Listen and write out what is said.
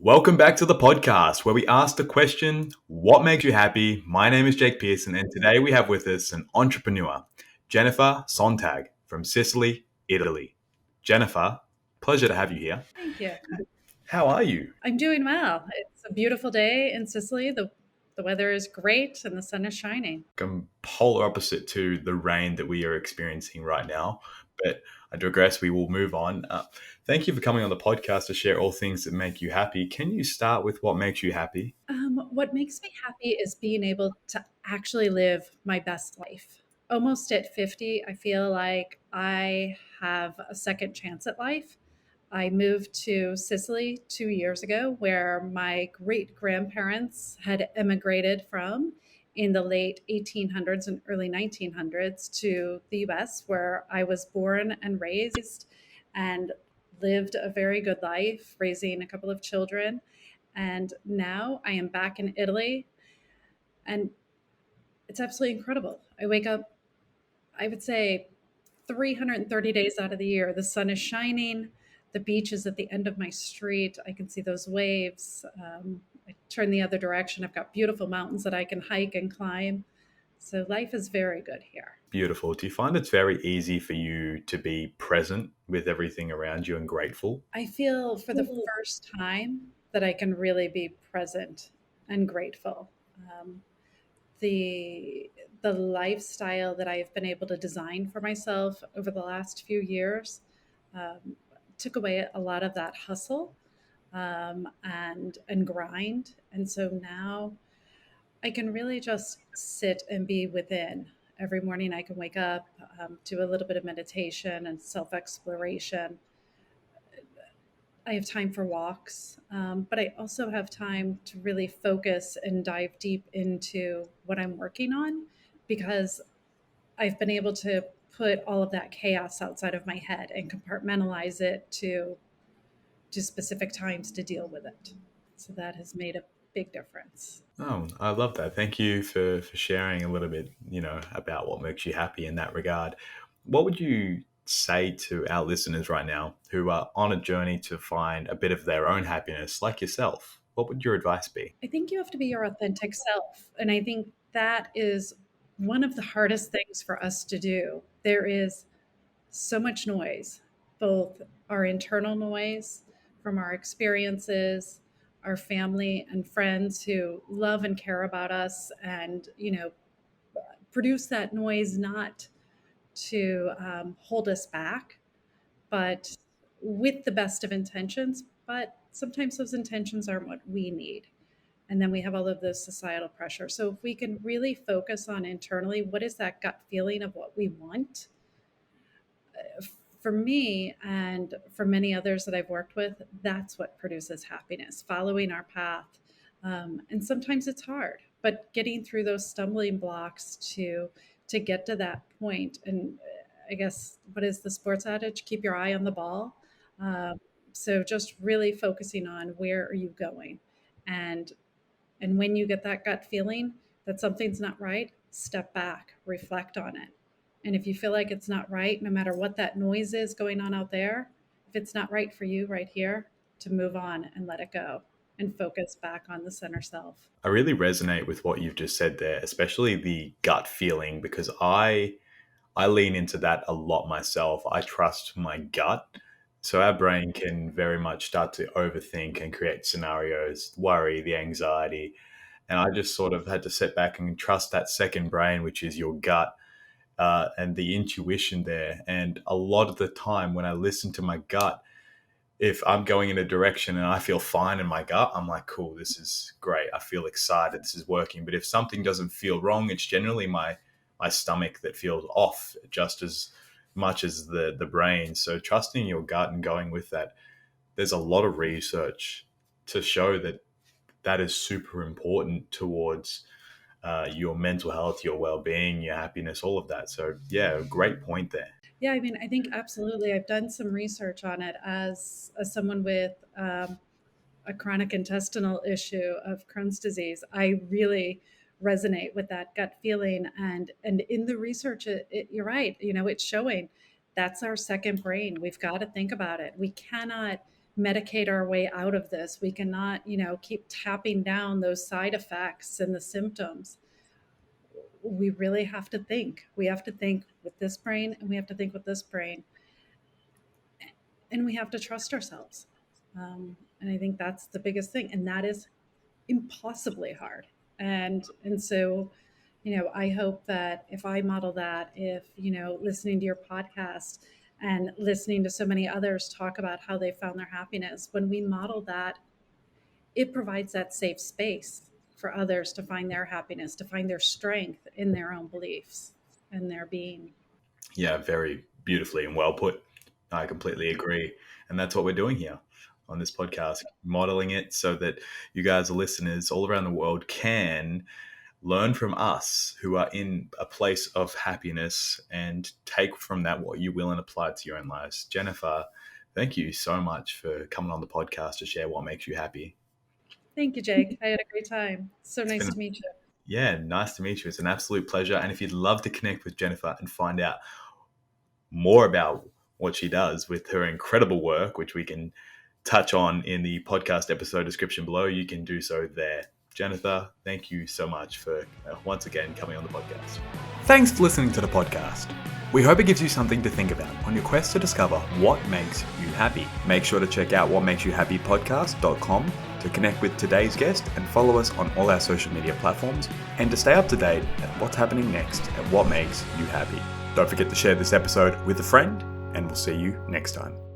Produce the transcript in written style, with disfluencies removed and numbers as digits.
Welcome back to the podcast where we ask the question, what makes you happy? My name is Jake Pearson, and today we have with us an entrepreneur, Jennifer Sontag from Sicily, Italy. Jennifer, pleasure to have you here. Thank you. How are you? I'm doing well. It's a beautiful day in Sicily. The weather is great and the sun is shining. Polar opposite to the rain that we are experiencing right now, but I digress. We will move on. Thank you for coming on the podcast to share all things that make you happy. Can you start with what makes you happy? What makes me happy is being able to actually live my best life. Almost at 50, I feel like I have a second chance at life. I moved to Sicily 2 years ago, where my great grandparents had emigrated from in the late 1800s and early 1900s to the US, where I was born and raised and lived a very good life, raising a couple of children. And now I am back in Italy, and it's absolutely incredible. I wake up, I would say, 330 days out of the year. The sun is shining. The beach is at the end of my street. I can see those waves. I turn the other direction. I've got beautiful mountains that I can hike and climb. So life is very good here. Beautiful. Do you find it's very easy for you to be present with everything around you and grateful? I feel for the first time that I can really be present and grateful. Um, the the lifestyle that I've been able to design for myself over the last few years um, took away a lot of that hustle and grind, and so now I can really just sit and be within. Every morning I can wake up, do a little bit of meditation and self exploration. I have time for walks, but I also have time to really focus and dive deep into what I'm working on because I've been able to put all of that chaos outside of my head and compartmentalize it to specific times to deal with it. So that has made a big difference. Oh, I love that. Thank you for sharing a little bit, about what makes you happy in that regard. What would you say to our listeners right now who are on a journey to find a bit of their own happiness, like yourself? What would your advice be? I think you have to be your authentic self. And I think that is one of the hardest things for us to do. There is so much noise, both our internal noise from our experiences, our family and friends who love and care about us and, produce that noise not to hold us back, but with the best of intentions. But sometimes those intentions aren't what we need. And then we have all of this societal pressure. So if we can really focus on internally, what is that gut feeling of what we want? For me and for many others that I've worked with, that's what produces happiness, following our path. And sometimes it's hard, but getting through those stumbling blocks to get to that point. And I guess what is the sports adage? Keep your eye on the ball. Um, so just really focusing on where are you going, and and when you get that gut feeling that something's not right, step back, reflect on it. And if you feel like it's not right, no matter what that noise is going on out there, if it's not right for you right here, to move on and let it go and focus back on the center self. I really resonate with what you've just said there, especially the gut feeling, because I lean into that a lot myself. I trust my gut. So our brain can very much start to overthink and create scenarios, worry, the anxiety. And I just sort of had to sit back and trust that second brain, which is your gut, and the intuition there. And a lot of the time when I listen to my gut, if I'm going in a direction and I feel fine in my gut, I'm like, cool, this is great. I feel excited. This is working. But if something doesn't feel wrong, it's generally my stomach that feels off just as much as the brain. So trusting your gut and going with that. There's a lot of research to show that that is super important towards your mental health, your well-being, your happiness, all of that. So yeah, great point there. Yeah, I mean, I think absolutely. I've done some research on it as someone with a chronic intestinal issue of Crohn's disease. I really resonate with that gut feeling, and in the research, you're right. It's showing that's our second brain. We've got to think about it. We cannot medicate our way out of this. We cannot, keep tapping down those side effects and the symptoms. We really have to think. We have to think with this brain, and we have to think with this brain, and we have to trust ourselves. And I think that's the biggest thing, and that is impossibly hard. And so, I hope that if I model that, if listening to your podcast and listening to so many others talk about how they found their happiness, when we model that, it provides that safe space for others to find their happiness, to find their strength in their own beliefs and their being. Yeah, very beautifully and well put. I completely agree. And that's what we're doing here on this podcast, modeling it so that you guys, the listeners all around the world, can learn from us who are in a place of happiness and take from that what you will and apply it to your own lives. Jennifer, thank you so much for coming on the podcast to share what makes you happy. Thank you, Jake. I had a great time. So It's nice been, to meet you. yeah, nice to meet you. It's an absolute pleasure. And if you'd love to connect with Jennifer and find out more about what she does with her incredible work, which we can touch on in the podcast episode description below, you can do so there. Jennifer, thank you so much for once again coming on the podcast. Thanks for listening to the podcast. We hope it gives you something to think about on your quest to discover what makes you happy. Make sure to check out whatmakesyouhappypodcast.com to connect with today's guest and follow us on all our social media platforms and to stay up to date at what's happening next at What Makes You Happy. Don't forget to share this episode with a friend, and we'll see you next time.